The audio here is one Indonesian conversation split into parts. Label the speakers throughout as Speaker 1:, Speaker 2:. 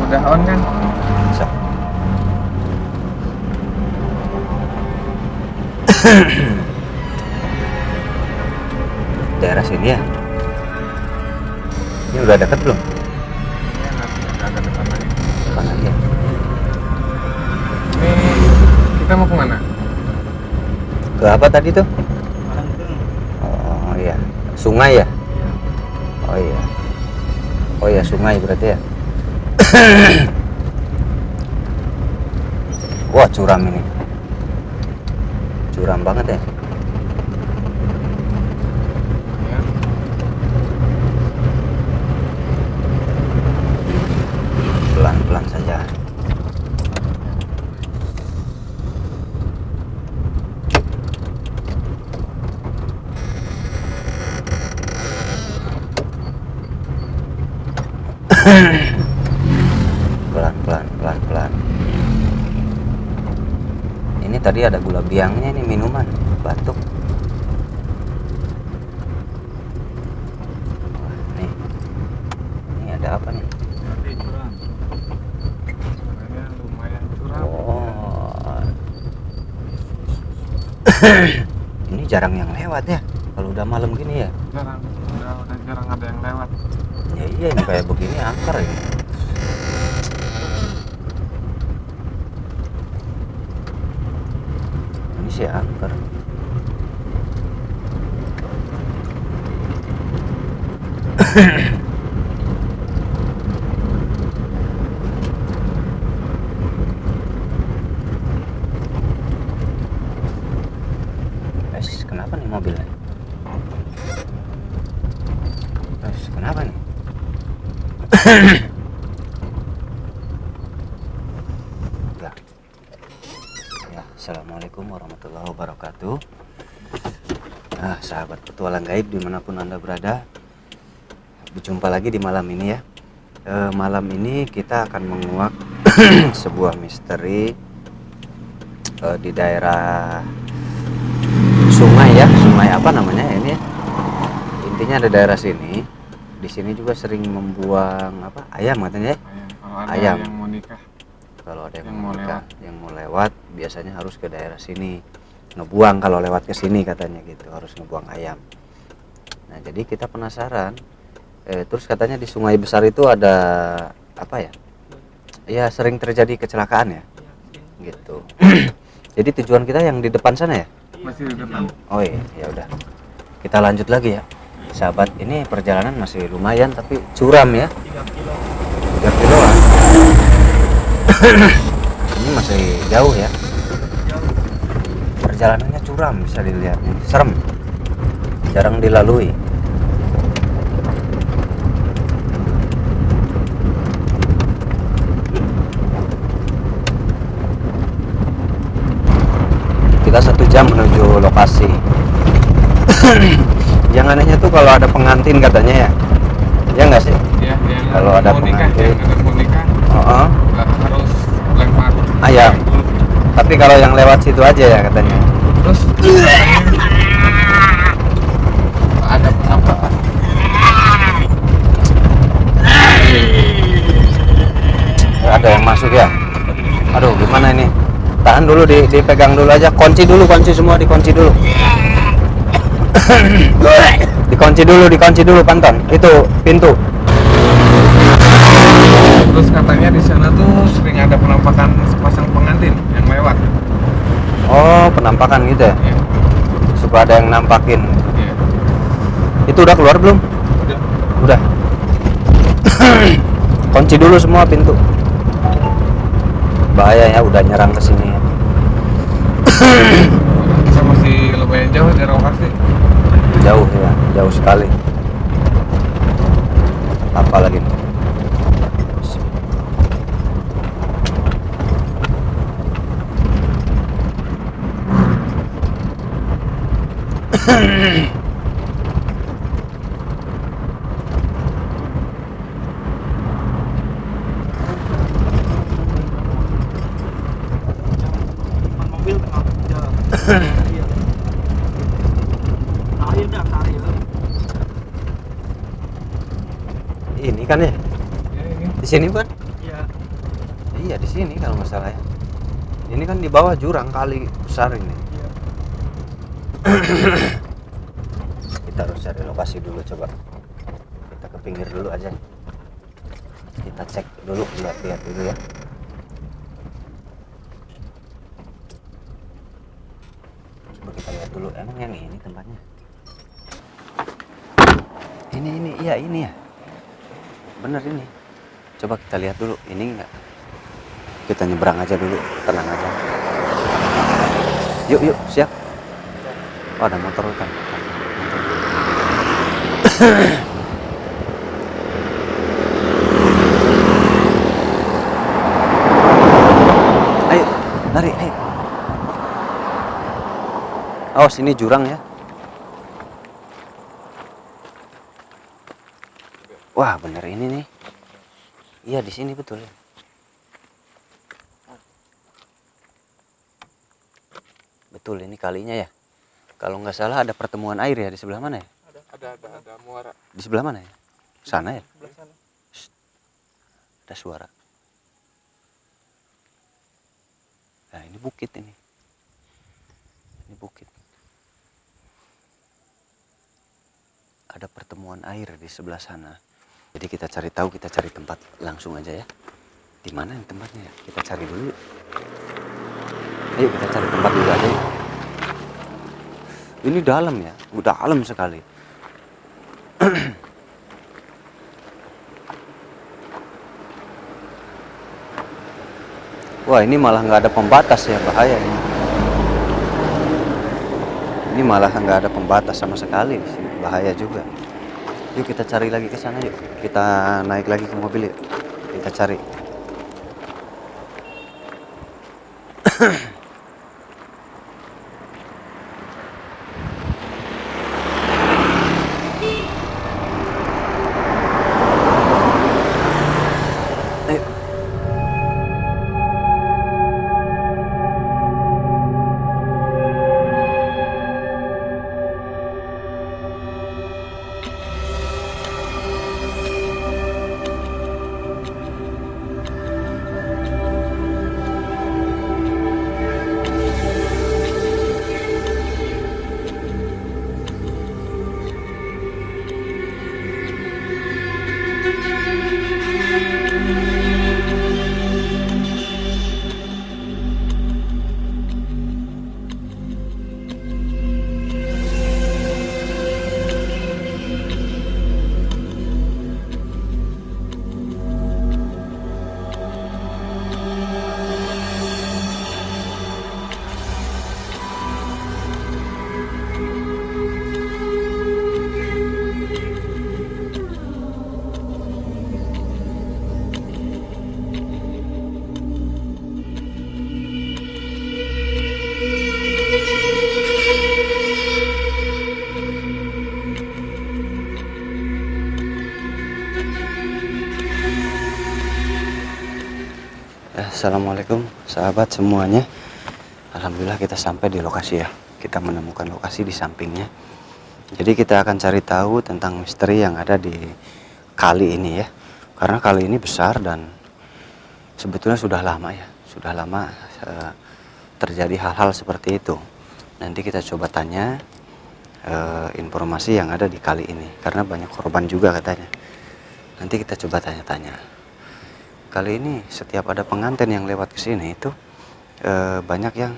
Speaker 1: Udah on kan?
Speaker 2: Bisa. Daerah sini ya. Ini udah deket belum?
Speaker 1: Ya, nanti agak depan lagi.
Speaker 2: Depan lagi ya.
Speaker 1: Ini kita mau kemana?
Speaker 2: Ke apa tadi tuh? Oh iya, sungai ya? Oh iya. Oh iya, sungai berarti ya. Wah, curam ini. Curam banget ya.
Speaker 1: Ya.
Speaker 2: Pelan-pelan saja. Pelan-pelan. Ini tadi ada gula biangnya, ini minuman, batuk. Wah, nih. Ini ada apa nih?
Speaker 1: Nanti curam. Suaranya lumayan curam.
Speaker 2: Oh. Ini jarang yang lewat ya. Kalau udah malam gini ya.
Speaker 1: Jarang. Udah jarang ada yang lewat.
Speaker 2: Ya iya, ini kayak begini angker ini. Ini sih angker. Kenapa nih mobilnya? Kenapa nih? Ya. Ya, assalamualaikum warahmatullahi wabarakatuh. Nah, sahabat petualang gaib dimanapun Anda berada, berjumpa lagi di malam ini ya. Malam ini kita akan menguak sebuah misteri di daerah sungai ya, sungai apa namanya ini ya? Intinya ada daerah sini. Di sini juga sering membuang apa? Ayam katanya ya?
Speaker 1: Kalau ada
Speaker 2: Ayam.
Speaker 1: yang mau nikah.
Speaker 2: Kalau ada yang
Speaker 1: Yang
Speaker 2: mau
Speaker 1: mau
Speaker 2: nikah, yang mau lewat biasanya harus ke daerah sini. Ngebuang kalau lewat ke sini katanya gitu, harus ngebuang ayam. Nah, jadi kita penasaran. Terus katanya di sungai besar itu ada apa ya? Ya sering terjadi kecelakaan ya. Gitu. Jadi tujuan kita yang di depan sana ya?
Speaker 1: Masih di depan.
Speaker 2: Oh iya, ya udah. Kita lanjut lagi ya. Sahabat, ini perjalanan masih lumayan tapi curam ya. 3 kiloan. Ini masih jauh ya. Perjalanannya curam, bisa dilihat ini. Serem. Jarang dilalui. Kita 1 jam menuju lokasi. Yang anehnya tuh kalau ada pengantin katanya ya. Ya nggak sih?
Speaker 1: Ya, yang
Speaker 2: Kalau ada
Speaker 1: mau nikah,
Speaker 2: pengantin.
Speaker 1: yang ada mau nikah nggak harus lempar
Speaker 2: Ayam.
Speaker 1: dulu.
Speaker 2: Tapi kalau yang lewat situ aja ya katanya.
Speaker 1: Terus ada penampakan.
Speaker 2: Ada yang masuk ya. Aduh, gimana ini? Tahan dulu, dipegang dulu aja. Kunci semua, dikunci dulu. dikunci dulu Panton. Itu pintu.
Speaker 1: Terus katanya di sana tuh sering ada penampakan sepasang pengantin yang lewat.
Speaker 2: Oh, penampakan gitu ya.
Speaker 1: Ya,
Speaker 2: Suka ada yang nampakin.
Speaker 1: ya.
Speaker 2: Itu udah keluar belum? Udah. Kunci dulu semua pintu. Bahaya ya, udah nyerang ke sini.
Speaker 1: Kita masih lumayan jauh dari lokasi.
Speaker 2: Jauh ya, jauh sekali. Apa lagi nih?
Speaker 3: Mobil tengah jalan. Iya. Air dah, air.
Speaker 2: Ini kan ya?
Speaker 1: Ya ini.
Speaker 2: Di sini bukan?
Speaker 3: Iya.
Speaker 2: Iya di sini kalau nggak salah ya. Ini kan di bawah jurang kali besar ini.
Speaker 3: Iya.
Speaker 2: Kita harus cari lokasi dulu coba. Kita ke pinggir dulu aja. Kita cek dulu, lihat dulu ya. Coba kita lihat dulu. Emang yang ini tempatnya? Ini, iya ini ya. Bener ini. Coba kita lihat dulu. Ini enggak? Kita nyebrang aja dulu, tenang aja. Yuk, siap. Oh, ada motor kan. Ayo, lari, ayo. Oh, sini jurang ya. Wah, bener ini nih. Iya, di sini betul. Betul, ini kalinya ya. Kalau nggak salah ada pertemuan air ya di sebelah mana ya?
Speaker 1: Ada muara.
Speaker 2: Di sebelah mana ya? Sana ya?
Speaker 3: Sebelah sana.
Speaker 2: Ada suara. Nah, ini bukit ini. Ini bukit. Ada pertemuan air di sebelah sana. Jadi kita cari tahu, kita cari tempat langsung aja ya. Di mana yang tempatnya ya? Kita cari dulu. Ayo kita cari tempat dulu aja yuk. Ini dalam ya, udah dalam sekali. Wah, ini malah nggak ada pembatas ya, bahaya ini. Ini malah nggak ada pembatas sama sekali di sini, bahaya juga. Yuk kita cari lagi ke sana yuk. Kita naik lagi ke mobil yuk. Kita cari. Ayo. Assalamualaikum sahabat semuanya. Alhamdulillah kita sampai di lokasi ya. Kita menemukan lokasi di sampingnya. Jadi kita akan cari tahu tentang misteri yang ada di kali ini ya. Karena kali ini besar dan sebetulnya sudah lama ya. Sudah lama terjadi hal-hal seperti itu. Nanti kita coba tanya informasi yang ada di kali ini. Karena banyak korban juga katanya. Nanti kita coba tanya-tanya. Kali ini setiap ada pengantin yang lewat ke sini itu banyak yang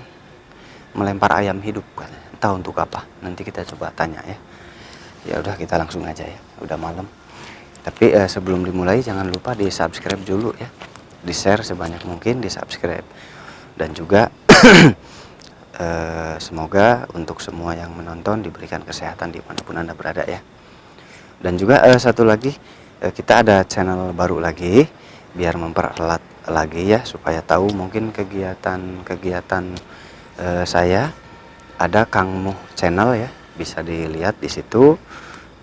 Speaker 2: melempar ayam hidup katanya. Entah untuk apa. Nanti kita coba tanya ya. Ya udah kita langsung aja ya. Udah malam. Tapi sebelum dimulai jangan lupa di-subscribe dulu ya. Di-share sebanyak mungkin, di-subscribe. Dan juga semoga untuk semua yang menonton diberikan kesehatan dimanapun Anda berada ya. Dan juga satu lagi, kita ada channel baru lagi. Biar mempererat lagi ya, supaya tahu mungkin kegiatan saya. Ada Kang Muh channel ya, bisa dilihat di situ.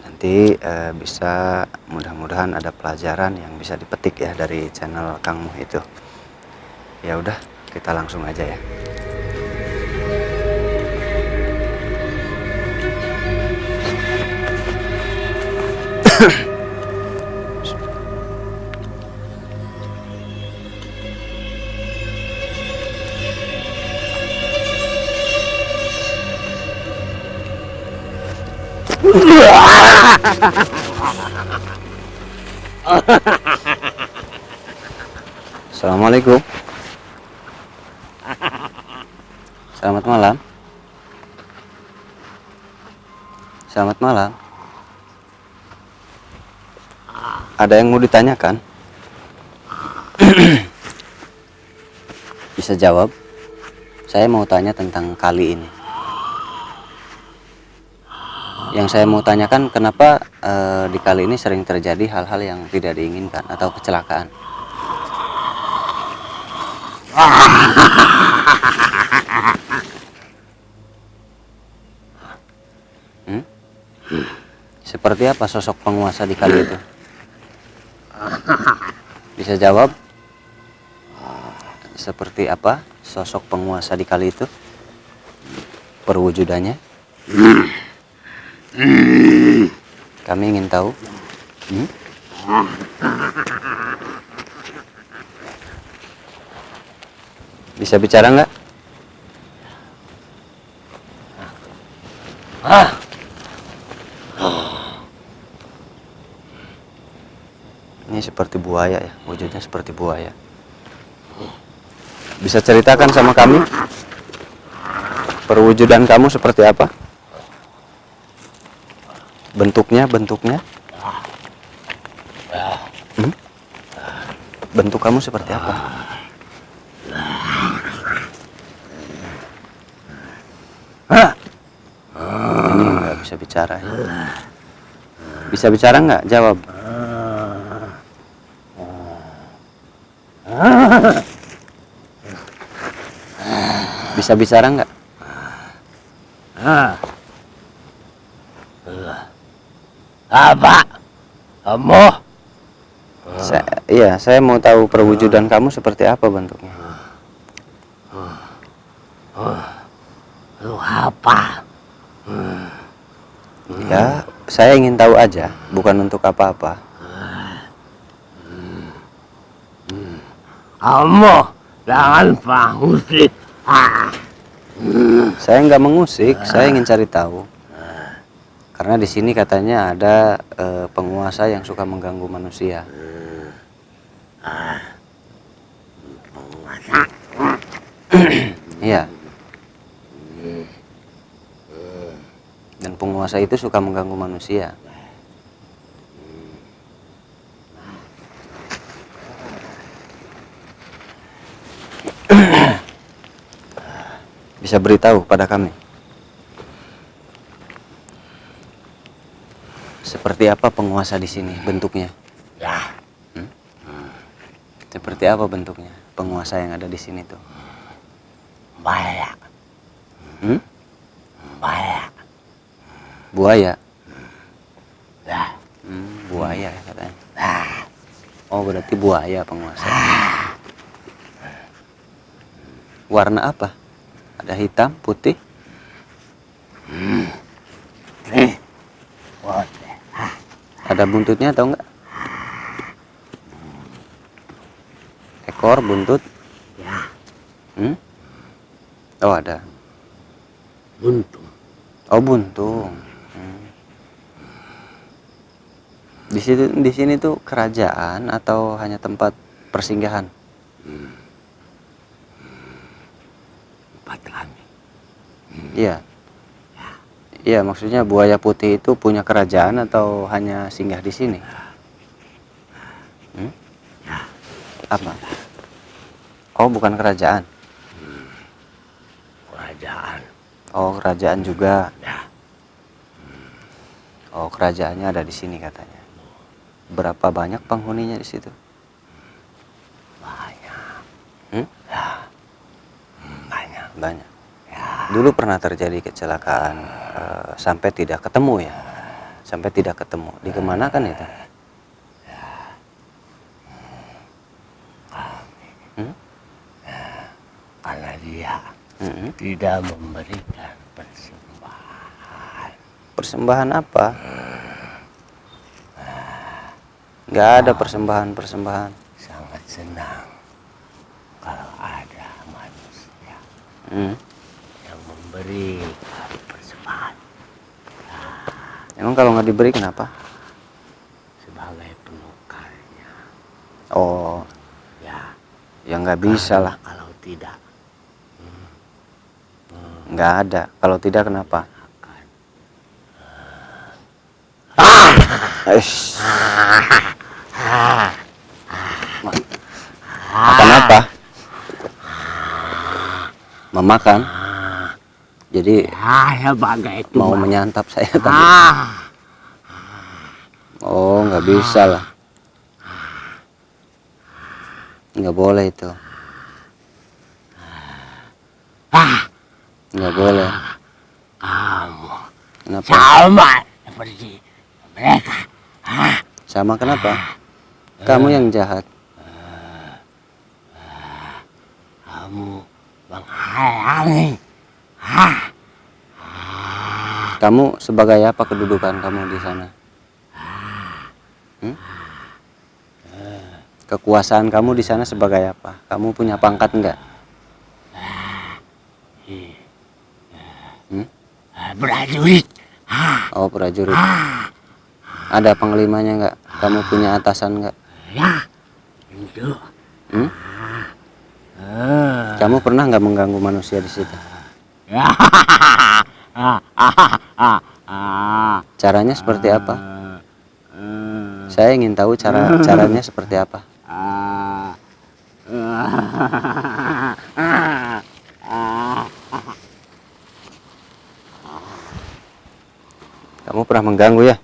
Speaker 2: Nanti bisa mudah-mudahan ada pelajaran yang bisa dipetik ya dari channel Kang Muh itu. Ya udah, kita langsung aja ya. Assalamualaikum. Selamat malam. Selamat malam. Ada yang mau ditanyakan? Bisa jawab? Saya mau tanya tentang kali ini. Yang saya mau tanyakan, kenapa di kali ini sering terjadi hal-hal yang tidak diinginkan atau kecelakaan? Hmm? Seperti apa sosok penguasa di kali itu? Bisa jawab? Seperti apa sosok penguasa di kali itu? Perwujudannya? Kami ingin tahu. Bisa bicara nggak? Ini seperti buaya ya, wujudnya seperti buaya. Bisa ceritakan sama kami perwujudan kamu seperti apa? Bentuknya? Bentuk kamu seperti apa? Ini nggak bisa bicara ya. Bisa bicara nggak? Jawab. Bisa bicara nggak?
Speaker 4: Apa? Kamu?
Speaker 2: Saya mau tahu perwujudan kamu seperti apa bentuknya.
Speaker 4: Lu apa?
Speaker 2: Ya, saya ingin tahu aja, bukan untuk apa-apa.
Speaker 4: Kamu jangan pangusik.
Speaker 2: Saya nggak mengusik, saya ingin cari tahu. Karena di sini katanya ada penguasa yang suka mengganggu manusia. Iya. Dan penguasa itu suka mengganggu manusia. Bisa beritahu pada kami seperti apa penguasa di sini bentuknya?
Speaker 4: Ya,
Speaker 2: Seperti apa bentuknya penguasa yang ada di sini tuh?
Speaker 4: banyak, banyak.
Speaker 2: Buaya.
Speaker 4: Ya,
Speaker 2: Buaya ya katanya. Oh, berarti buaya penguasa. Warna apa? Ada hitam, putih?
Speaker 4: nih, boleh.
Speaker 2: Ada buntutnya atau enggak? Ekor, buntut?
Speaker 4: Ya,
Speaker 2: Oh, ada.
Speaker 4: buntung.
Speaker 2: Oh, buntung. Di sini tuh kerajaan atau hanya tempat persinggahan?
Speaker 4: Tempat kami.
Speaker 2: Iya. Iya, maksudnya buaya putih itu punya kerajaan atau hanya singgah di sini? Apa? Oh, bukan kerajaan.
Speaker 4: Kerajaan.
Speaker 2: Oh, kerajaan juga.
Speaker 4: Ya,
Speaker 2: Oh, kerajaannya ada di sini katanya. Berapa banyak penghuninya di situ?
Speaker 4: banyak. Banyak.
Speaker 2: Banyak.
Speaker 4: Ya,
Speaker 2: Dulu pernah terjadi kecelakaan sampai tidak ketemu ya. Sampai tidak ketemu. Di kemana kan itu?
Speaker 4: karena dia tidak memberikan persembahan.
Speaker 2: Persembahan apa? Nggak ada persembahan-persembahan.
Speaker 4: Sangat senang kalau ada manusia yang memberi persembahan.
Speaker 2: Emang kalau nggak diberi kenapa?
Speaker 4: Sebagai penukarnya.
Speaker 2: Oh,
Speaker 4: Ya,
Speaker 2: ya nggak bisa lah.
Speaker 4: kalau tidak
Speaker 2: Nggak ada. Kalau tidak kenapa?
Speaker 4: akan
Speaker 2: Eish. Makan apa? Memakan. Jadi
Speaker 4: sebagai itu
Speaker 2: mau menyantap saya tadi. Oh, nggak bisa lah. Nggak boleh itu. Nggak boleh.
Speaker 4: kamu
Speaker 2: Kenapa?
Speaker 4: sama seperti mereka.
Speaker 2: Sama kenapa? Kamu yang jahat.
Speaker 4: Kamu menghalangi.
Speaker 2: Kamu sebagai apa kedudukan kamu di sana? Kekuasaan kamu di sana sebagai apa? Kamu punya pangkat enggak?
Speaker 4: Prajurit.
Speaker 2: Oh, prajurit. Ada panglimanya enggak? Kamu punya atasan enggak?
Speaker 4: Ya, itu.
Speaker 2: Kamu pernah nggak mengganggu manusia di situ? Caranya seperti apa? Saya ingin tahu caranya seperti apa. Kamu pernah mengganggu ya?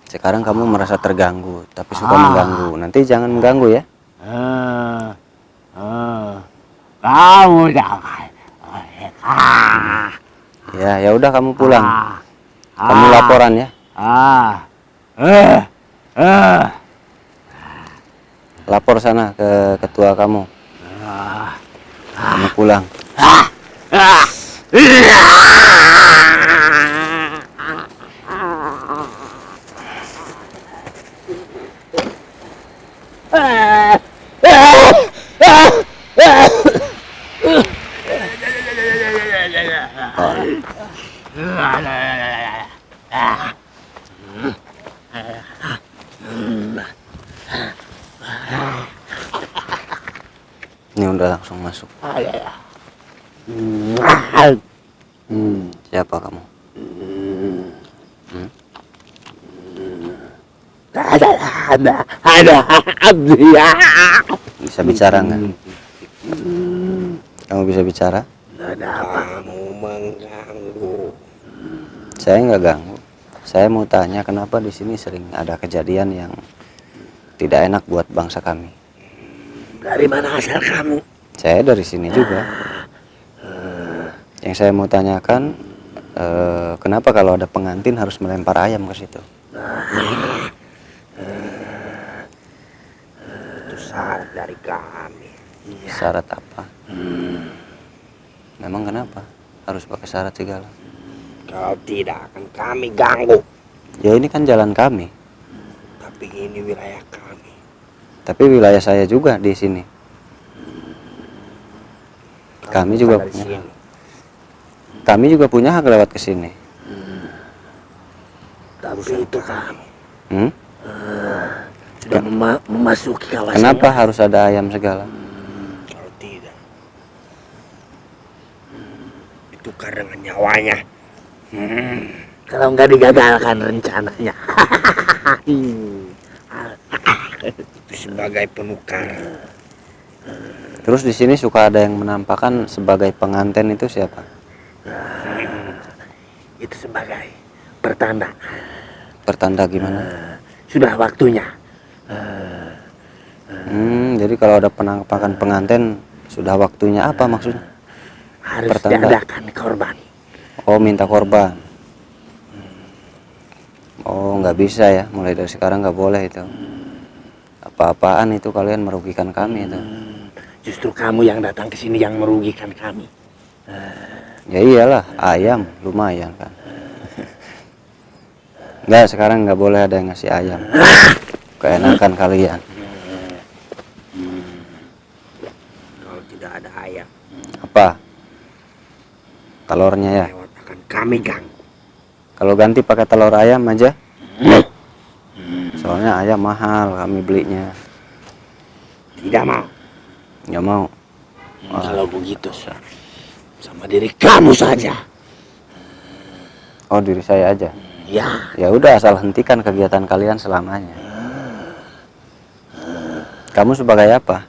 Speaker 2: Sekarang kamu merasa terganggu, tapi suka mengganggu. Nanti jangan mengganggu ya.
Speaker 4: Kamu jangan.
Speaker 2: Ya udah kamu pulang. Kamu laporan ya. Lapor sana ke ketua kamu. Kamu pulang. Ini udah langsung masuk. Siapa kamu?
Speaker 4: Ada abdi ya.
Speaker 2: Bisa bicara nggak? Kamu bisa bicara?
Speaker 4: Kamu mengganggu.
Speaker 2: Saya nggak ganggu. Saya mau tanya kenapa di sini sering ada kejadian yang tidak enak buat bangsa kami.
Speaker 4: Dari mana asal kamu?
Speaker 2: Saya dari sini juga. Yang saya mau tanyakan, kenapa kalau ada pengantin harus melempar ayam ke situ?
Speaker 4: Itu syarat dari kami.
Speaker 2: Syarat apa? Memang kenapa harus pakai syarat segala?
Speaker 4: Kau tidak akan kami ganggu.
Speaker 2: Ya ini kan jalan kami.
Speaker 4: Tapi ini wilayah kami.
Speaker 2: Tapi wilayah saya juga di sini. Kami juga
Speaker 4: dari
Speaker 2: punya
Speaker 4: sini.
Speaker 2: hak. Kami juga punya hak lewat ke sini.
Speaker 4: Tapi itu kami
Speaker 2: Ke-
Speaker 4: sudah memasuki kawasan.
Speaker 2: Kenapa harus ada ayam segala?
Speaker 4: Kalau tidak, itu karena nyawanya. Kalau nggak digagalkan rencananya. Itu sebagai penukar.
Speaker 2: Terus di sini suka ada yang menampakkan sebagai pengantin itu siapa?
Speaker 4: Itu sebagai pertanda.
Speaker 2: Pertanda gimana?
Speaker 4: Sudah waktunya.
Speaker 2: Jadi kalau ada penampakan pengantin sudah waktunya apa maksudnya?
Speaker 4: Harus
Speaker 2: Pertanda.
Speaker 4: diadakan korban.
Speaker 2: Oh, minta korban. Oh, nggak bisa ya. Mulai dari sekarang nggak boleh itu. Apa-apaan itu kalian merugikan kami itu.
Speaker 4: Justru kamu yang datang ke sini yang merugikan kami.
Speaker 2: Ya iyalah, ayam lumayan kan. Nggak, sekarang nggak boleh ada yang ngasih ayam. Keenakan kalian.
Speaker 4: Kalau tidak ada ayam,
Speaker 2: Apa? Telurnya ya.
Speaker 4: lewat akan kami ganggu.
Speaker 2: Kalau ganti pakai telur ayam aja. Soalnya ayam mahal kami belinya.
Speaker 4: Tidak mau.
Speaker 2: Nggak mau.
Speaker 4: Kalau begitu sama diri kamu saja.
Speaker 2: Oh, diri saya aja.
Speaker 4: Ya,
Speaker 2: Ya udah, asal hentikan kegiatan kalian selamanya. Kamu sebagai apa?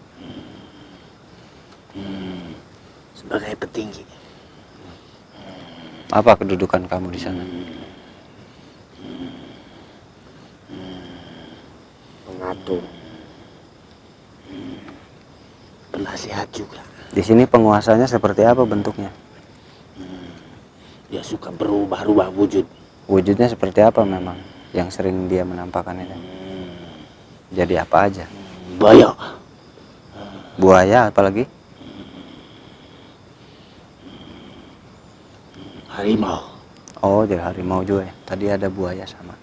Speaker 4: sebagai petinggi.
Speaker 2: Apa kedudukan kamu di sana?
Speaker 4: Pengatur. Penasihat juga.
Speaker 2: Di sini penguasanya seperti apa bentuknya?
Speaker 4: Dia suka berubah-ubah wujud.
Speaker 2: Wujudnya seperti apa memang? Yang sering dia menampakkan itu. Jadi apa aja?
Speaker 4: Banyak.
Speaker 2: Buaya apalagi?
Speaker 4: Harimau.
Speaker 2: Oh, jadi harimau juga ya. Tadi ada buaya sama.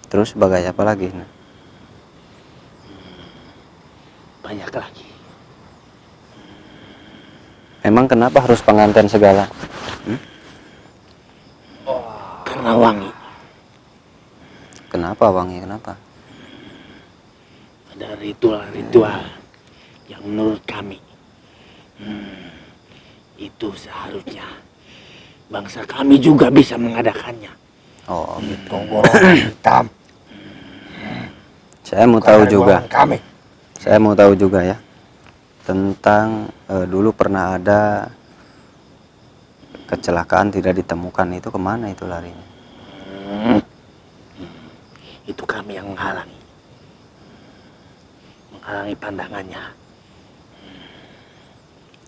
Speaker 2: Terus sebagai apa lagi? Nah,
Speaker 4: Banyak lagi.
Speaker 2: memang kenapa harus pengantin segala?
Speaker 4: Karena wangi.
Speaker 2: Kenapa wangi? Kenapa?
Speaker 4: Ada ritual-ritual yang menurut kami itu seharusnya bangsa kami juga bisa mengadakannya.
Speaker 2: Oh, gitu.
Speaker 4: Golongan hitam.
Speaker 2: Saya mau tahu juga.
Speaker 4: Kami.
Speaker 2: Saya mau tahu juga ya. Tentang dulu pernah ada kecelakaan tidak ditemukan, itu kemana itu larinya?
Speaker 4: Itu kami yang menghalangi. Menghalangi pandangannya.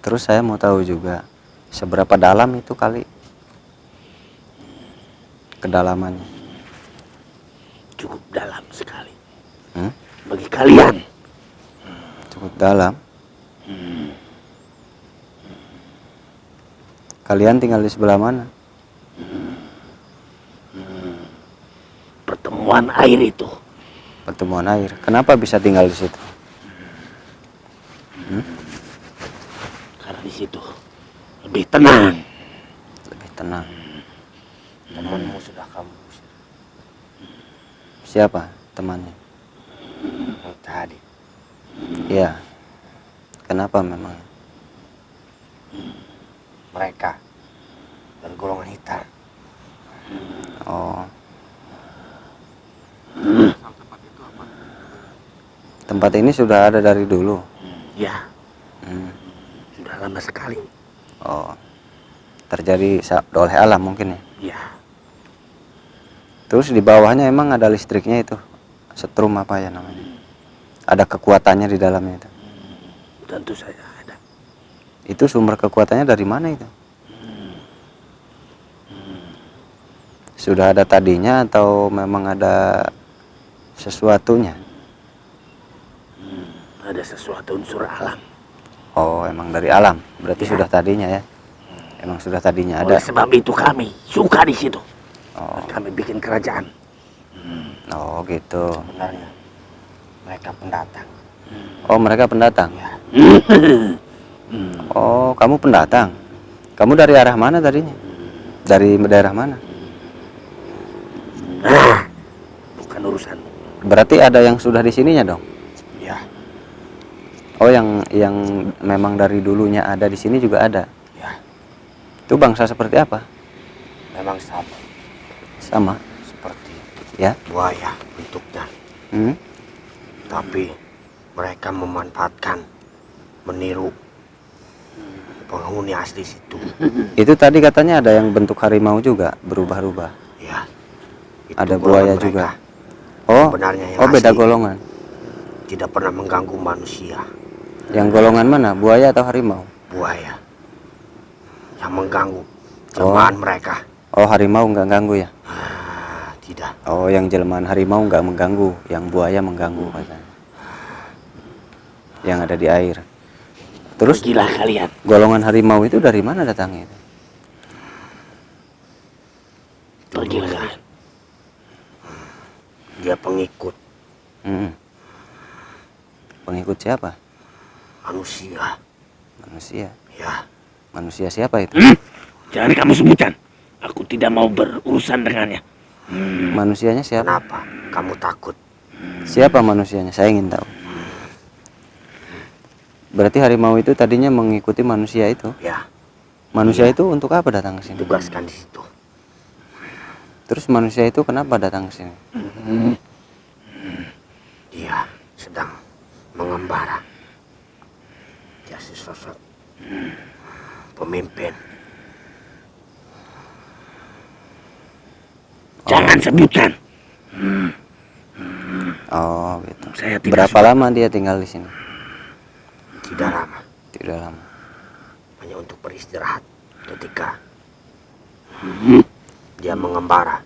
Speaker 2: Terus saya mau tahu juga seberapa dalam itu kali kedalamannya?
Speaker 4: Cukup dalam sekali.
Speaker 2: Hmm?
Speaker 4: Bagi kalian.
Speaker 2: Cukup dalam. Kalian tinggal di sebelah mana?
Speaker 4: Pertemuan air itu.
Speaker 2: Pertemuan air. Kenapa bisa tinggal di situ?
Speaker 4: Karena di situ lebih tenang.
Speaker 2: Lebih tenang.
Speaker 4: Temanmu sudah kamu usir.
Speaker 2: Siapa temannya?
Speaker 4: Tadi.
Speaker 2: Iya. Kenapa memang?
Speaker 4: Mereka dari golongan hitam.
Speaker 2: Oh,
Speaker 1: Tempat itu apa?
Speaker 2: tempat ini sudah ada dari dulu.
Speaker 4: Ya,
Speaker 2: Hmm.
Speaker 4: sudah lama sekali.
Speaker 2: Oh, terjadi oleh alam mungkin ya.
Speaker 4: Ya,
Speaker 2: Terus di bawahnya emang ada listriknya itu, setrum apa ya namanya? Ada kekuatannya di dalamnya itu.
Speaker 4: tentu saja ada.
Speaker 2: Itu sumber kekuatannya dari mana itu? Sudah ada tadinya atau memang ada sesuatunya?
Speaker 4: Ada sesuatu unsur alam.
Speaker 2: Oh, emang dari alam. Berarti
Speaker 4: Ya.
Speaker 2: sudah tadinya ya. Emang sudah tadinya ada.
Speaker 4: Oleh sebab itu kami suka di situ.
Speaker 2: Oh,
Speaker 4: Kami bikin kerajaan.
Speaker 2: oh gitu.
Speaker 4: Sebenarnya mereka pendatang.
Speaker 2: Oh, mereka pendatang.
Speaker 4: Ya.
Speaker 2: Oh, kamu pendatang. Kamu dari arah mana tadinya? Dari daerah mana?
Speaker 4: Bukan urusanmu.
Speaker 2: Berarti ada yang sudah di sininya dong.
Speaker 4: Ya,
Speaker 2: Oh, yang memang dari dulunya ada di sini juga ada.
Speaker 4: ya,
Speaker 2: Itu bangsa seperti apa?
Speaker 4: memang sama
Speaker 2: Sama,
Speaker 4: seperti
Speaker 2: ya.
Speaker 4: buaya bentuknya.
Speaker 2: Hmm?
Speaker 4: Tapi mereka memanfaatkan, meniru penghuni asli situ.
Speaker 2: Itu tadi katanya ada yang bentuk harimau juga, berubah-ubah.
Speaker 4: Ya, itu
Speaker 2: Ada
Speaker 4: golongan
Speaker 2: buaya
Speaker 4: mereka.
Speaker 2: juga. Oh,
Speaker 4: Sebenarnya yang
Speaker 2: oh beda
Speaker 4: asli
Speaker 2: golongan.
Speaker 4: tidak pernah mengganggu manusia.
Speaker 2: Yang golongan mana? Buaya atau harimau?
Speaker 4: Buaya yang mengganggu jelmaan mereka.
Speaker 2: Oh, harimau nggak ganggu ya?
Speaker 4: Tidak.
Speaker 2: Oh, yang jelmaan harimau nggak mengganggu, yang buaya mengganggu katanya. Yang ada di air. Terus
Speaker 4: Pergilah kalian.
Speaker 2: golongan harimau itu dari mana datangnya itu?
Speaker 4: Pergilah kalian. Dia pengikut
Speaker 2: Hmm. Pengikut siapa?
Speaker 4: manusia.
Speaker 2: Manusia.
Speaker 4: Ya,
Speaker 2: Manusia siapa itu?
Speaker 4: Jangan kamu sebutkan. Aku tidak mau berurusan dengannya.
Speaker 2: Manusianya siapa?
Speaker 5: Kenapa kamu takut?
Speaker 2: Siapa manusianya? Saya ingin tahu. Berarti harimau itu tadinya mengikuti manusia itu.
Speaker 5: Ya,
Speaker 2: Manusia itu untuk apa datang ke sini?
Speaker 5: tugaskan di situ.
Speaker 2: Terus manusia itu kenapa datang ke sini?
Speaker 5: Dia sedang mengembara. Dia sosok pemimpin.
Speaker 4: Jangan sebutkan.
Speaker 2: Oh, gitu.
Speaker 4: Saya tidak
Speaker 2: Berapa
Speaker 4: suka.
Speaker 2: lama dia tinggal di sini?
Speaker 5: Tidak lama,
Speaker 2: Tidak lama.
Speaker 5: hanya untuk beristirahat ketika dia mengembara.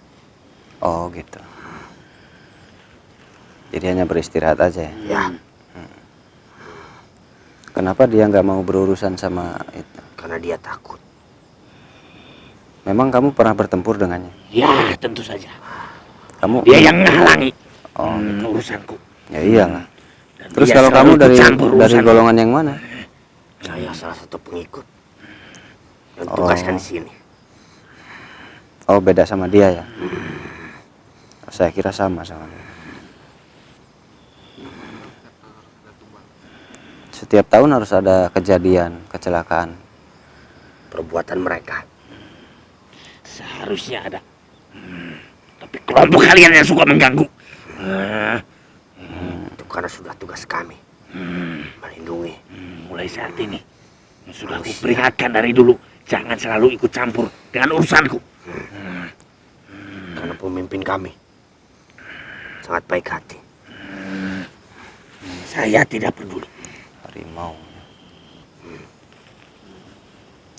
Speaker 2: Oh, gitu. Jadi hanya beristirahat aja ya?
Speaker 5: Ya,
Speaker 2: Kenapa dia nggak mau berurusan sama itu?
Speaker 5: karena dia takut.
Speaker 2: Memang kamu pernah bertempur dengannya?
Speaker 4: Ya, tentu saja.
Speaker 2: Kamu?
Speaker 4: Dia yang menghalangi
Speaker 2: Oh,
Speaker 4: urusanku.
Speaker 2: ya iyalah.
Speaker 4: Dan
Speaker 2: Terus
Speaker 4: dia
Speaker 2: kalau
Speaker 4: selalu
Speaker 2: kamu
Speaker 4: ikut
Speaker 2: dari
Speaker 4: campur urusanku.
Speaker 2: golongan yang mana?
Speaker 5: Saya salah satu pengikut yang tugaskan di sini.
Speaker 2: Oh, beda sama dia ya? Saya kira sama dia. Setiap tahun harus ada kejadian, kecelakaan.
Speaker 5: Perbuatan mereka.
Speaker 4: Seharusnya ada. Tapi kelompok kalian yang suka mengganggu.
Speaker 5: Itu karena sudah tugas kami melindungi.
Speaker 4: Mulai saat ini sudah aku peringatkan dari dulu, jangan selalu ikut campur dengan urusanku.
Speaker 5: Karena pemimpin kami sangat baik hati.
Speaker 4: Saya tidak peduli.
Speaker 2: Harimau.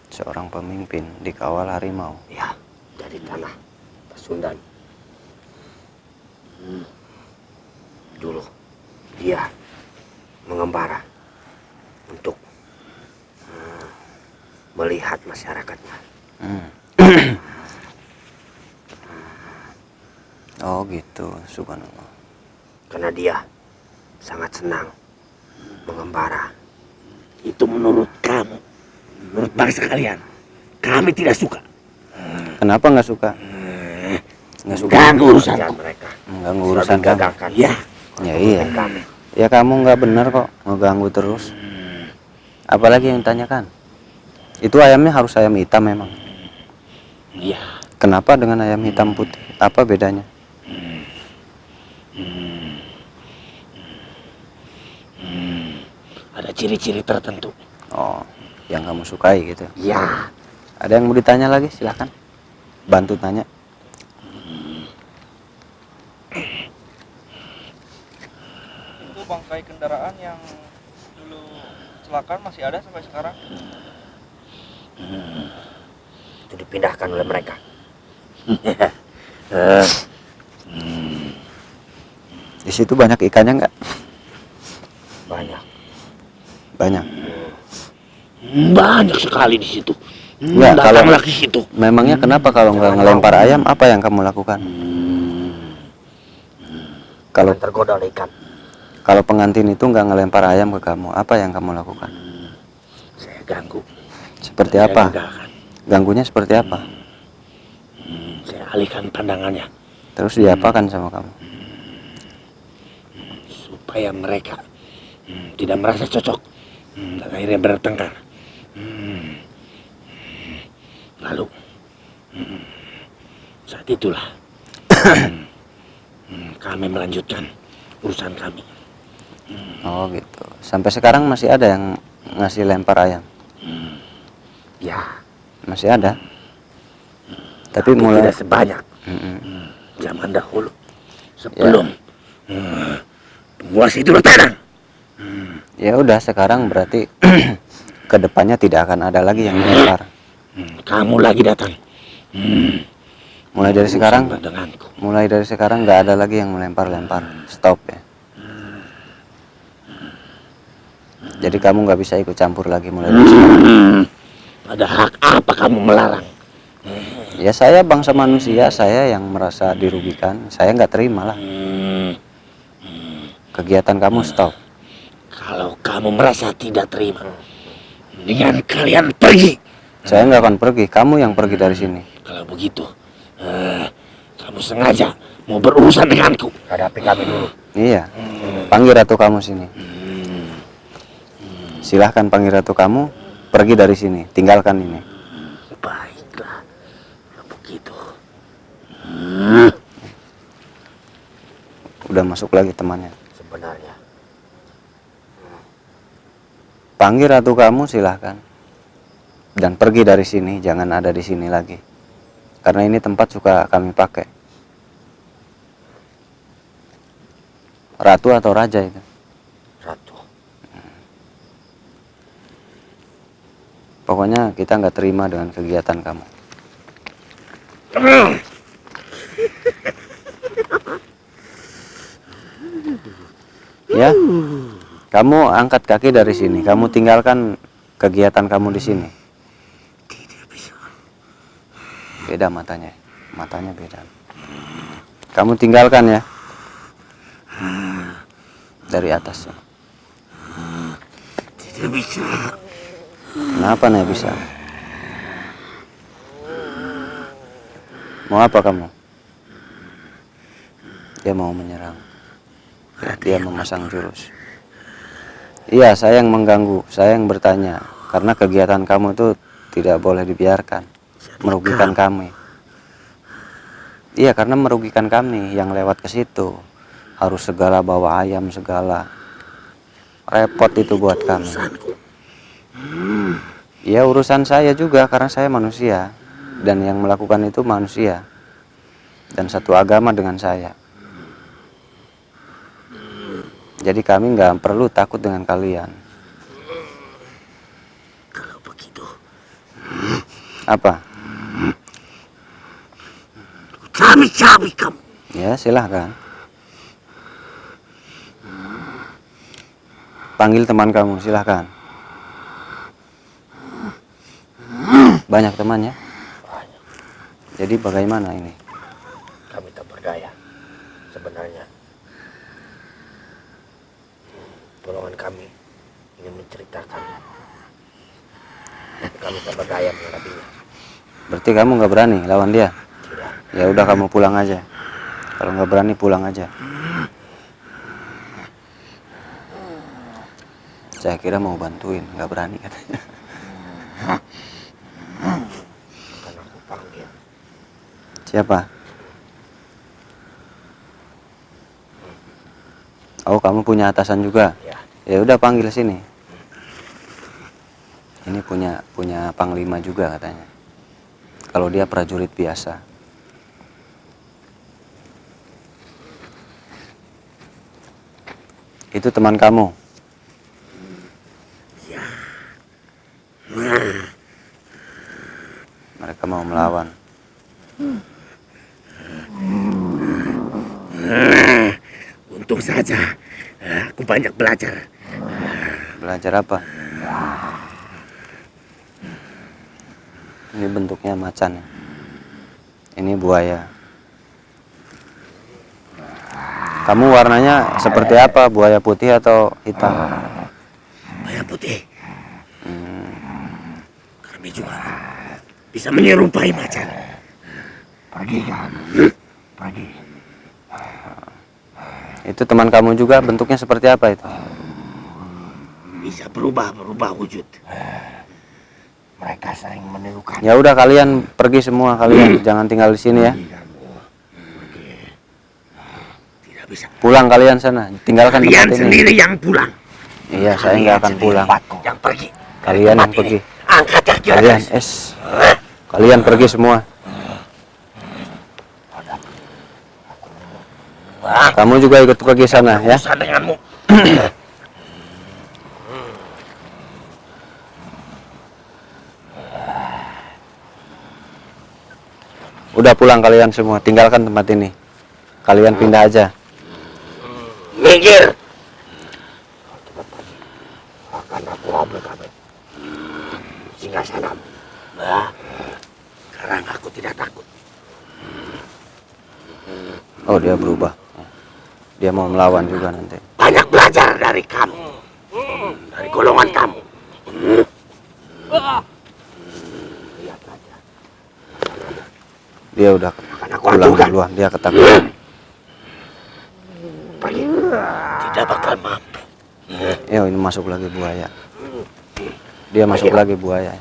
Speaker 2: Seorang pemimpin dikawal harimau.
Speaker 5: Ya, dari tanah Pasundan. Dulu dia mengembara untuk melihat masyarakatnya.
Speaker 2: Oh gitu, subhanallah.
Speaker 5: Karena dia sangat senang mengembara.
Speaker 4: Itu menurut kamu, menurut bangsa kalian. Kami tidak suka.
Speaker 2: Kenapa nggak suka? Nggak suka.
Speaker 4: Ganggu urusanku.
Speaker 5: Pekerjaan mereka
Speaker 2: Mengganggu urusan kamu.
Speaker 5: gagalkan.
Speaker 4: Ya,
Speaker 2: Ya iya.
Speaker 5: Kami.
Speaker 2: Ya kamu nggak benar kok ngeganggu terus. Apalagi yang ditanyakan? Itu ayamnya harus ayam hitam memang.
Speaker 4: ya.
Speaker 2: Kenapa dengan ayam hitam putih? Apa bedanya?
Speaker 4: Ada ciri-ciri tertentu.
Speaker 2: Oh, yang kamu sukai gitu.
Speaker 4: Ya,
Speaker 2: Ada yang mau ditanya lagi? Silahkan. Bantu tanya.
Speaker 3: Itu bangkai kendaraan yang dulu kecelakaan masih ada sampai sekarang.
Speaker 5: Itu dipindahkan oleh mereka.
Speaker 2: Di situ banyak ikannya nggak?
Speaker 5: Banyak.
Speaker 2: Banyak.
Speaker 4: banyak sekali di situ.
Speaker 2: Ya,
Speaker 4: Datanglah ke situ.
Speaker 2: Memangnya kenapa kalau nggak ngelempar ayam? Apa yang kamu lakukan? Kalau
Speaker 5: Jangan tergoda oleh ikan.
Speaker 2: kalau pengantin itu nggak ngelempar ayam ke kamu, apa yang kamu lakukan?
Speaker 4: Saya ganggu.
Speaker 2: Seperti
Speaker 4: Saya
Speaker 2: apa?
Speaker 4: gagalkan.
Speaker 2: Ganggunya seperti apa?
Speaker 4: Saya alihkan pandangannya
Speaker 2: Terus diapakan sama kamu?
Speaker 4: supaya mereka tidak merasa cocok dan akhirnya bertengkar. Lalu saat itulah kami melanjutkan urusan kami.
Speaker 2: Oh gitu. Sampai sekarang masih ada yang ngasih lempar ayam?
Speaker 4: Ya,
Speaker 2: Masih ada. Tapi
Speaker 4: tapi
Speaker 2: mulai
Speaker 4: tidak sebanyak zaman dahulu sebelum penguasa itu bertanah.
Speaker 2: ya udah sekarang berarti kedepannya tidak akan ada lagi yang melempar.
Speaker 4: Kamu lagi datang.
Speaker 2: Mulai dari sekarang,
Speaker 4: Berurusan denganku.
Speaker 2: mulai dari sekarang nggak ada lagi yang melempar-lempar. Stop ya. Jadi kamu nggak bisa ikut campur lagi mulai dari sekarang.
Speaker 4: Ada hak apa kamu melarang?
Speaker 2: Ya saya bangsa manusia, saya yang merasa dirugikan, saya nggak terima lah. Kegiatan kamu stop.
Speaker 4: Kalau kamu merasa tidak terima, dengan kalian pergi.
Speaker 2: Saya nggak akan pergi, kamu yang pergi dari sini.
Speaker 4: Kalau begitu, kamu sengaja mau berurusan denganku.
Speaker 5: Hadapi kami dulu.
Speaker 2: Iya, panggil ratu kamu sini. Silahkan panggil ratu kamu, pergi dari sini, tinggalkan ini.
Speaker 4: Baiklah, kalau begitu.
Speaker 2: Udah masuk lagi temannya.
Speaker 5: Sebenarnya
Speaker 2: Panggil ratu kamu, silahkan. Dan pergi dari sini, jangan ada di sini lagi. Karena ini tempat suka kami pakai. Ratu atau raja itu?
Speaker 5: ratu.
Speaker 2: Pokoknya kita nggak terima dengan kegiatan kamu. Ya, kamu angkat kaki dari sini. Kamu tinggalkan kegiatan kamu di sini. Beda matanya, matanya beda. Kamu tinggalkan ya. Dari atas.
Speaker 4: Tidak bisa.
Speaker 2: Kenapa nih bisa? Mau apa kamu? Dia mau menyerang. Dia memasang jurus. Iya, saya yang mengganggu, saya yang bertanya. Karena kegiatan kamu itu tidak boleh dibiarkan. Merugikan kami. Iya, karena merugikan kami yang lewat ke situ. Harus segala bawa ayam segala. Repot itu buat kami. Ya urusan saya juga karena saya manusia. Dan yang melakukan itu manusia. Dan satu agama dengan saya. Jadi kami nggak perlu takut dengan kalian.
Speaker 4: Kalau begitu,
Speaker 2: Apa?
Speaker 4: cabi-cabi kamu.
Speaker 2: Ya silahkan. Panggil teman kamu, silahkan. Banyak temannya?
Speaker 5: Banyak.
Speaker 2: Jadi bagaimana ini?
Speaker 5: Kami tak berdaya. Sebenarnya golongan kami ingin menceritakan, tapi kami tak berdaya menghadapinya.
Speaker 2: Berarti kamu nggak berani lawan dia?
Speaker 5: Tidak.
Speaker 2: Ya udah kamu pulang aja. Kalau nggak berani pulang aja. Saya kira mau bantuin, nggak berani katanya.
Speaker 5: Akan aku panggil.
Speaker 2: Siapa? Oh, kamu punya atasan juga?
Speaker 5: Ya.
Speaker 2: Ya udah panggil sini. Ini punya panglima juga katanya. Kalau dia prajurit biasa. Itu teman kamu. Mereka mau melawan.
Speaker 4: Untung saja aku banyak belajar.
Speaker 2: Belajar apa? Ini bentuknya macan. Ini buaya. Kamu warnanya seperti apa? Buaya putih atau hitam?
Speaker 4: Buaya putih. Kami juga bisa menyerupai macan.
Speaker 5: Pergi kan? Pergi.
Speaker 2: Itu teman kamu juga bentuknya seperti apa itu?
Speaker 4: Bisa berubah wujud.
Speaker 5: Mereka sering menirukan.
Speaker 2: Ya udah kalian pergi semua, kalian jangan tinggal di sini ya.
Speaker 4: Tidak bisa.
Speaker 2: Pulang kalian sana, tinggalkan
Speaker 4: Kalian
Speaker 2: tempat ini.
Speaker 4: sendiri yang pulang.
Speaker 2: Iya, saya nggak akan pulang.
Speaker 4: Yang pergi.
Speaker 2: Kalian yang
Speaker 4: Tempat
Speaker 2: pergi.
Speaker 4: ini. Angkat kaki
Speaker 2: Kalian,
Speaker 4: atas.
Speaker 2: kalian pergi semua. Kamu juga ikut pergi sana ya.
Speaker 4: Urusan denganmu.
Speaker 2: Udah pulang kalian semua, tinggalkan tempat ini. Kalian pindah aja.
Speaker 4: Minggir.
Speaker 5: Akan aku ambil kami. Singgah sana.
Speaker 4: Sekarang aku tidak takut.
Speaker 2: Oh, dia berubah. Dia mau melawan juga nanti.
Speaker 4: Banyak belajar dari kamu. Dari golongan kamu.
Speaker 2: Dia udah
Speaker 5: Akan aku
Speaker 2: pulang
Speaker 5: ajukan.
Speaker 2: duluan, dia ketakutan.
Speaker 5: Pergi. Tidak bakal mampu.
Speaker 2: Ya ini masuk lagi buaya. Dia masuk lagi buaya.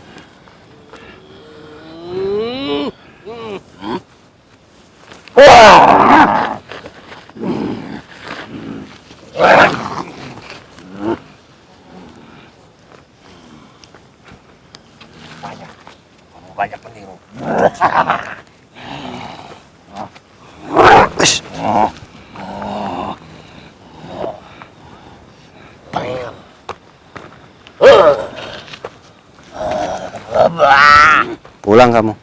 Speaker 5: Kamu banyak meniru.
Speaker 2: Ish.
Speaker 5: Pergi kamu.
Speaker 2: Pulang kamu.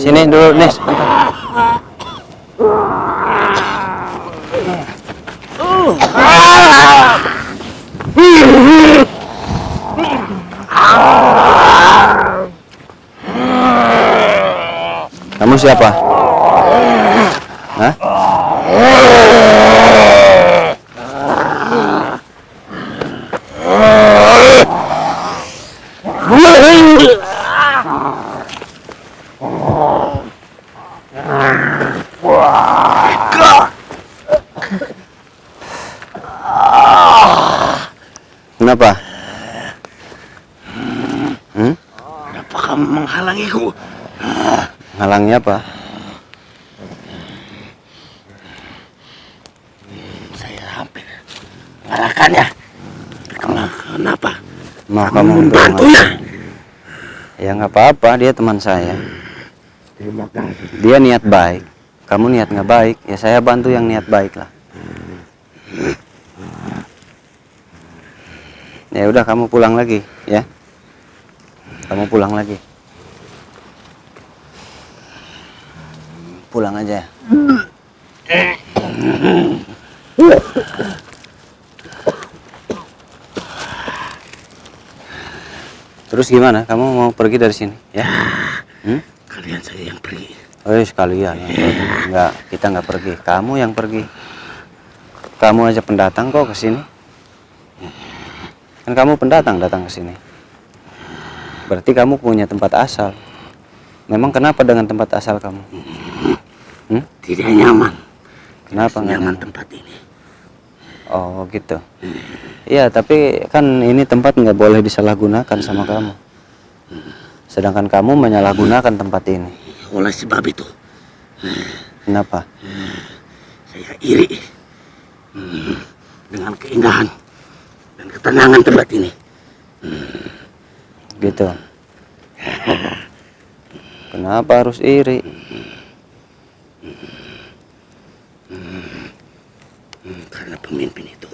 Speaker 2: Sini dulu, Nis. Bentar. Kamu siapa? Hah? Kenapa?
Speaker 5: Kenapa kamu menghalangiku?
Speaker 2: Halangnya apa?
Speaker 5: Saya hampir mengalahkannya. Kenapa?
Speaker 2: Mau
Speaker 5: Kamu
Speaker 2: kamu
Speaker 5: membantunya?
Speaker 2: Ya nggak apa-apa, dia teman saya.
Speaker 5: Terima kasih.
Speaker 2: Dia niat baik. Kamu niat nggak baik, ya saya bantu yang niat baik lah. Ya udah kamu pulang lagi, ya. Kamu pulang lagi. Pulang aja. Terus gimana? Kamu mau pergi dari sini, ya?
Speaker 5: Kalian saya yang pergi.
Speaker 2: Oh sekalian. Enggak, kita nggak pergi. Kamu yang pergi. Kamu aja pendatang kok ke sini. Kan kamu pendatang datang ke sini. Berarti kamu punya tempat asal. Memang kenapa dengan tempat asal kamu?
Speaker 5: Tidak nyaman.
Speaker 2: Kenapa nggak
Speaker 5: Nyaman
Speaker 2: nyaman?
Speaker 5: tempat ini.
Speaker 2: Oh gitu. Iya, tapi kan ini tempat nggak boleh disalahgunakan sama kamu. Sedangkan kamu menyalahgunakan tempat ini.
Speaker 5: Oleh sebab itu,
Speaker 2: Kenapa?
Speaker 5: saya iri dengan keindahan dan ketenangan tempat ini.
Speaker 2: Gitu. Kenapa harus iri?
Speaker 5: Karena pemimpin itu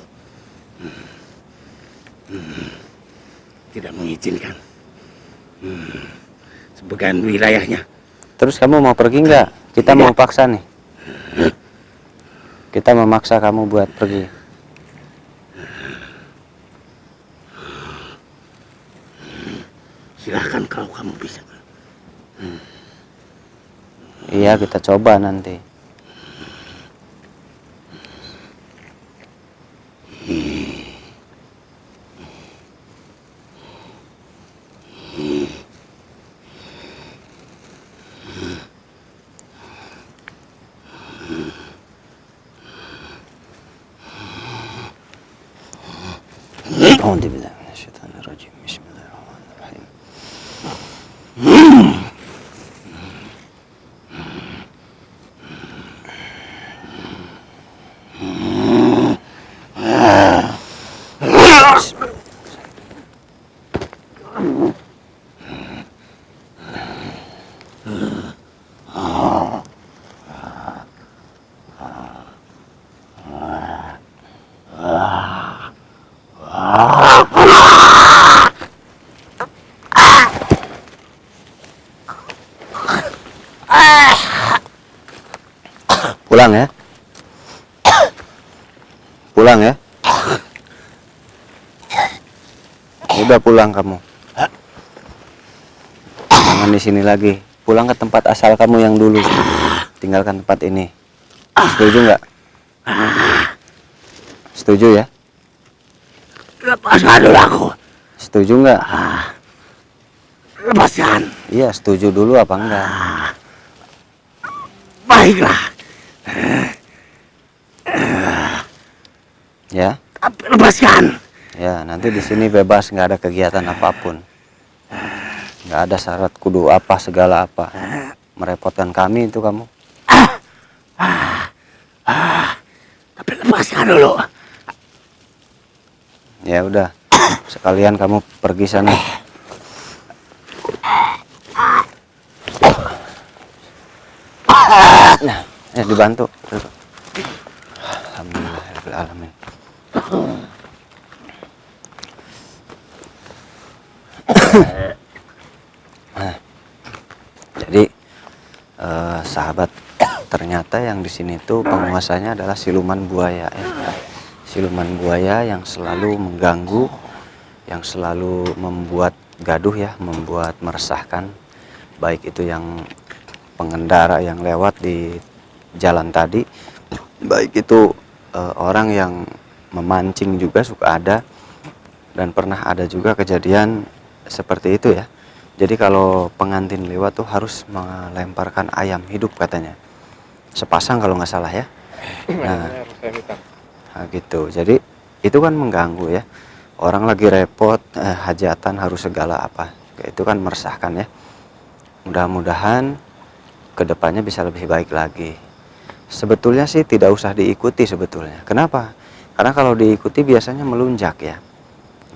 Speaker 5: tidak mengizinkan sebagian wilayahnya.
Speaker 2: Terus kamu mau pergi nggak? Kita mau paksa nih. Kita memaksa kamu buat pergi.
Speaker 5: Silahkan kalau kamu bisa.
Speaker 2: Iya, kita coba nanti. A'udzu billahi minasyaitonir rajim. Bismillahirrahmanirrahim. Udah pulang kamu. Jangan di sini lagi. Pulang ke tempat asal kamu yang dulu. Tinggalkan tempat ini. Setuju nggak? Setuju ya?
Speaker 4: Lepaskan dulu aku.
Speaker 2: Setuju nggak?
Speaker 4: Lepaskan.
Speaker 2: Iya, setuju dulu apa enggak?
Speaker 4: Baiklah.
Speaker 2: Ya,
Speaker 4: Tapi lepaskan.
Speaker 2: ya. Nanti di sini bebas, nggak ada kegiatan apapun. Nggak ada syarat kudu apa segala apa. Merepotkan kami itu kamu.
Speaker 4: Tapi lepaskan dulu.
Speaker 2: Ya udah, sekalian kamu pergi sana. Nah, ya dibantu. Alhamdulillahirrahmanirrahim. Nah, jadi sahabat, ternyata yang di sini tuh penguasanya adalah siluman buaya ya. Siluman buaya yang selalu mengganggu, yang selalu membuat gaduh ya, membuat meresahkan, baik itu yang pengendara yang lewat di jalan tadi, baik itu orang yang memancing juga suka ada, dan pernah ada juga kejadian seperti itu ya. Jadi kalau pengantin lewat tuh harus melemparkan ayam hidup katanya, sepasang kalau nggak salah ya. Nah gitu, jadi itu kan mengganggu ya. Orang lagi repot, hajatan harus segala apa, itu kan meresahkan ya. Mudah-mudahan kedepannya bisa lebih baik lagi. Sebetulnya sih tidak usah diikuti sebetulnya. Kenapa? Karena kalau diikuti biasanya melunjak ya.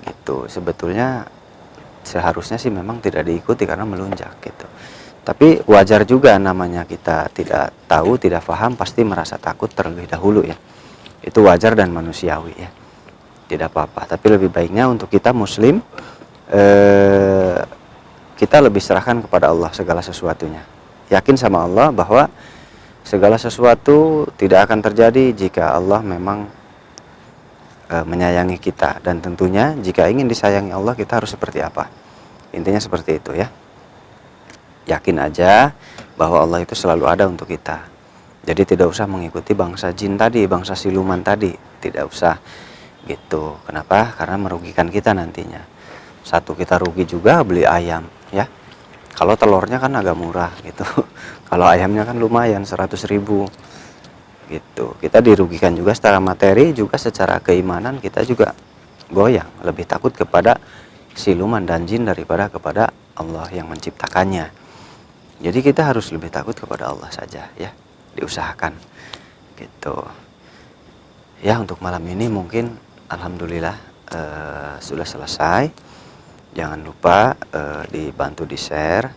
Speaker 2: Gitu. Sebetulnya seharusnya sih memang tidak diikuti karena melunjak gitu. Tapi wajar juga, namanya kita tidak tahu, tidak paham, pasti merasa takut terlebih dahulu ya. Itu wajar dan manusiawi ya. Tidak apa-apa. Tapi lebih baiknya untuk kita muslim, kita lebih serahkan kepada Allah segala sesuatunya. Yakin sama Allah bahwa segala sesuatu tidak akan terjadi jika Allah memang menyayangi kita, dan tentunya jika ingin disayangi Allah kita harus seperti apa. Intinya seperti itu ya. Yakin aja bahwa Allah itu selalu ada untuk kita. Jadi tidak usah mengikuti bangsa jin tadi, bangsa siluman tadi, tidak usah gitu. Kenapa? Karena merugikan kita nantinya. Satu, kita rugi juga beli ayam ya. Kalau telurnya kan agak murah gitu. Kalau ayamnya kan lumayan 100.000 gitu. Kita dirugikan juga secara materi, juga secara keimanan kita juga goyang, lebih takut kepada siluman dan jin daripada kepada Allah yang menciptakannya. Jadi kita harus lebih takut kepada Allah saja ya, diusahakan gitu. Ya, untuk malam ini mungkin alhamdulillah sudah selesai. Jangan lupa dibantu di share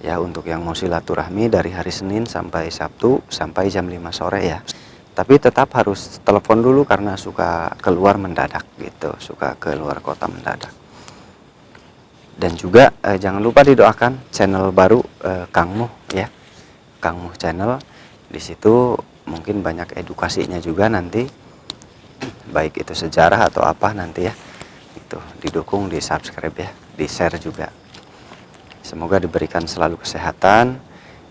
Speaker 2: ya, untuk yang mau silaturahmi dari hari Senin sampai Sabtu sampai jam 5 sore ya. Tapi tetap harus telepon dulu karena suka keluar mendadak gitu, suka keluar kota mendadak. Dan juga jangan lupa didoakan channel baru Kang Muh ya. Kang Muh channel, di situ mungkin banyak edukasinya juga nanti, baik itu sejarah atau apa nanti ya. Itu didukung, di subscribe ya, di share juga. Semoga diberikan selalu kesehatan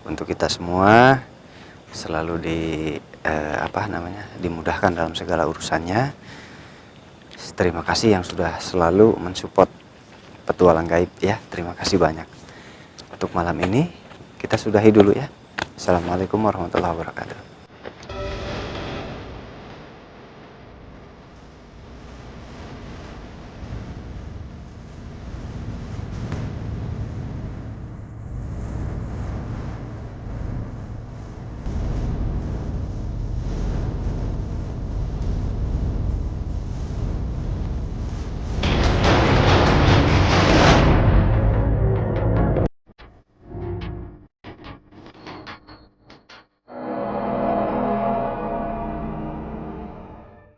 Speaker 2: untuk kita semua, selalu dimudahkan dalam segala urusannya. Terima kasih yang sudah selalu mensupport petualang gaib ya. Terima kasih banyak. Untuk malam ini kita sudahi dulu ya. Assalamualaikum warahmatullahi wabarakatuh.